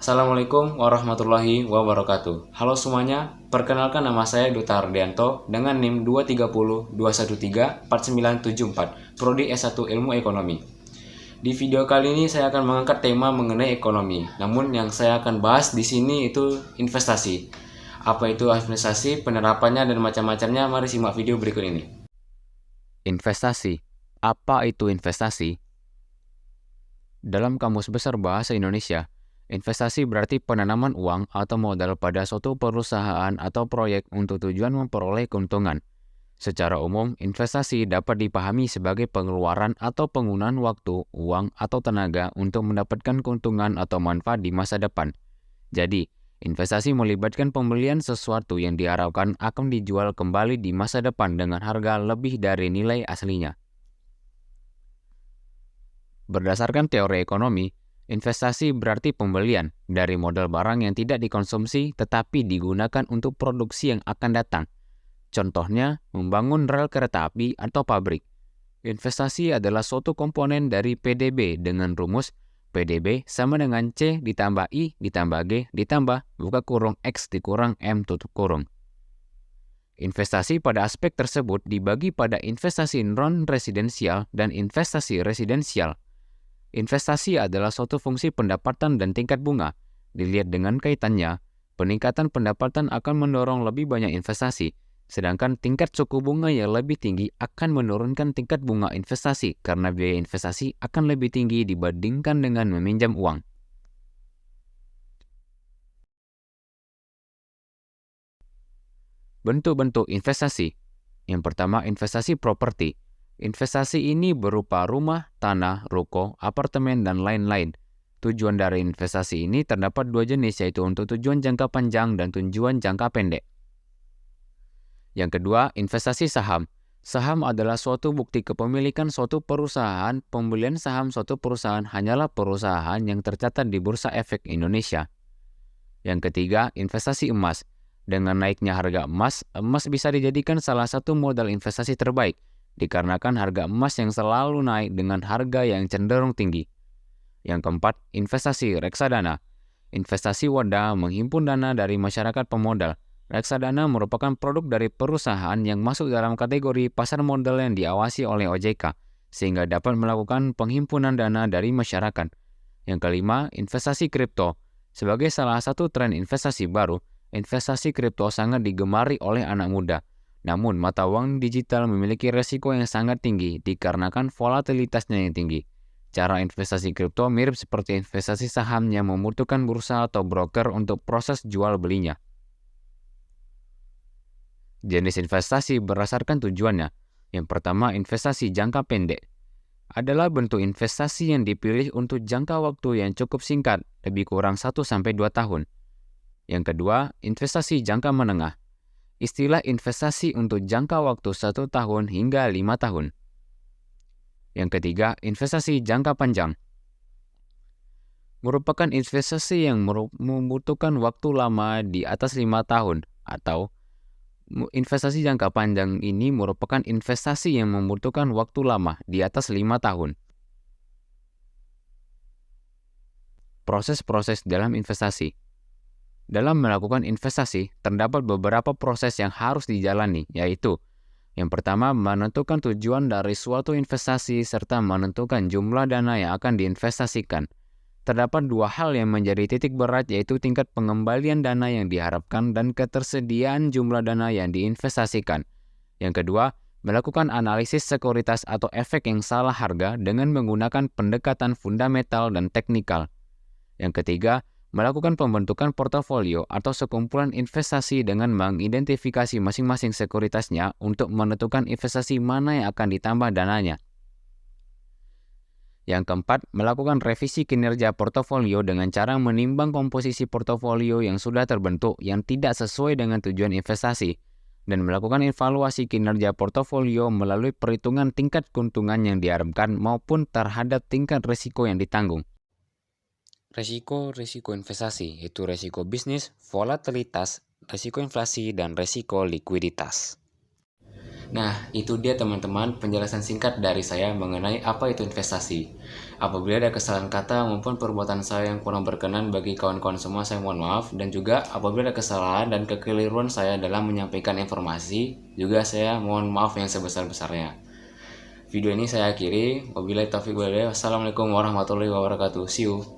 Assalamualaikum warahmatullahi wabarakatuh. Halo semuanya, perkenalkan nama saya Duta Ardianto dengan NIM 230-213-4974, Prodi S1 Ilmu Ekonomi. Di video kali ini saya akan mengangkat tema mengenai ekonomi. Namun yang saya akan bahas di sini itu investasi. Apa itu investasi, penerapannya dan macam-macamnya? Mari simak video berikut ini. Investasi. Apa itu investasi? Dalam Kamus Besar Bahasa Indonesia, investasi berarti penanaman uang atau modal pada suatu perusahaan atau proyek untuk tujuan memperoleh keuntungan. Secara umum, investasi dapat dipahami sebagai pengeluaran atau penggunaan waktu, uang, atau tenaga untuk mendapatkan keuntungan atau manfaat di masa depan. Jadi, investasi melibatkan pembelian sesuatu yang diharapkan akan dijual kembali di masa depan dengan harga lebih dari nilai aslinya. Berdasarkan teori ekonomi, investasi berarti pembelian dari modal barang yang tidak dikonsumsi tetapi digunakan untuk produksi yang akan datang. Contohnya, membangun rel kereta api atau pabrik. Investasi adalah suatu komponen dari PDB dengan rumus PDB sama dengan C ditambah I ditambah G ditambah buka kurung X dikurang M tutup kurung. Investasi pada aspek tersebut dibagi pada investasi non-residensial dan investasi residensial. Investasi adalah suatu fungsi pendapatan dan tingkat bunga. Dilihat dengan kaitannya, peningkatan pendapatan akan mendorong lebih banyak investasi, sedangkan tingkat suku bunga yang lebih tinggi akan menurunkan tingkat bunga investasi karena biaya investasi akan lebih tinggi dibandingkan dengan meminjam uang. Bentuk-bentuk investasi. Yang pertama, investasi properti. Investasi ini berupa rumah, tanah, ruko, apartemen, dan lain-lain. Tujuan dari investasi ini terdapat dua jenis, yaitu untuk tujuan jangka panjang dan tujuan jangka pendek. Yang kedua, investasi saham. Saham adalah suatu bukti kepemilikan suatu perusahaan. Pembelian saham suatu perusahaan hanyalah perusahaan yang tercatat di Bursa Efek Indonesia. Yang ketiga, investasi emas. Dengan naiknya harga emas, emas bisa dijadikan salah satu modal investasi terbaik, dikarenakan harga emas yang selalu naik dengan harga yang cenderung tinggi. Yang keempat, investasi reksadana. Investasi wadah menghimpun dana dari masyarakat pemodal. Reksadana merupakan produk dari perusahaan yang masuk dalam kategori pasar modal yang diawasi oleh OJK, sehingga dapat melakukan penghimpunan dana dari masyarakat. Yang kelima, investasi kripto. Sebagai salah satu tren investasi baru, investasi kripto sangat digemari oleh anak muda. Namun, mata uang digital memiliki resiko yang sangat tinggi dikarenakan volatilitasnya yang tinggi. Cara investasi kripto mirip seperti investasi saham yang membutuhkan bursa atau broker untuk proses jual belinya. Jenis investasi berdasarkan tujuannya. Yang pertama, investasi jangka pendek. Adalah bentuk investasi yang dipilih untuk jangka waktu yang cukup singkat, lebih kurang 1-2 tahun. Yang kedua, investasi jangka menengah. Istilah investasi untuk jangka waktu 1 tahun hingga 5 tahun. Yang ketiga, investasi jangka panjang. Merupakan investasi yang membutuhkan waktu lama di atas 5 tahun, atau investasi jangka panjang ini merupakan investasi yang membutuhkan waktu lama di atas 5 tahun. Proses-proses dalam investasi. Dalam melakukan investasi, terdapat beberapa proses yang harus dijalani, yaitu yang pertama, menentukan tujuan dari suatu investasi serta menentukan jumlah dana yang akan diinvestasikan. Terdapat dua hal yang menjadi titik berat, yaitu tingkat pengembalian dana yang diharapkan dan ketersediaan jumlah dana yang diinvestasikan. Yang kedua, melakukan analisis sekuritas atau efek yang salah harga dengan menggunakan pendekatan fundamental dan teknikal. Yang ketiga, melakukan pembentukan portofolio atau sekumpulan investasi dengan mengidentifikasi masing-masing sekuritasnya untuk menentukan investasi mana yang akan ditambah dananya. Yang keempat, melakukan revisi kinerja portofolio dengan cara menimbang komposisi portofolio yang sudah terbentuk yang tidak sesuai dengan tujuan investasi, dan melakukan evaluasi kinerja portofolio melalui perhitungan tingkat keuntungan yang diharapkan maupun terhadap tingkat risiko yang ditanggung. Risiko investasi, yaitu risiko bisnis, volatilitas, risiko inflasi, dan risiko likuiditas. Nah, itu dia teman-teman penjelasan singkat dari saya mengenai apa itu investasi. Apabila ada kesalahan kata maupun perbuatan saya yang kurang berkenan bagi kawan-kawan semua, saya mohon maaf. Dan juga apabila ada kesalahan dan kekeliruan saya dalam menyampaikan informasi, juga saya mohon maaf yang sebesar-besarnya. Video ini saya akhiri. Wabillahi taufiq wal hidayah. Wassalamualaikum warahmatullahi wabarakatuh. See you.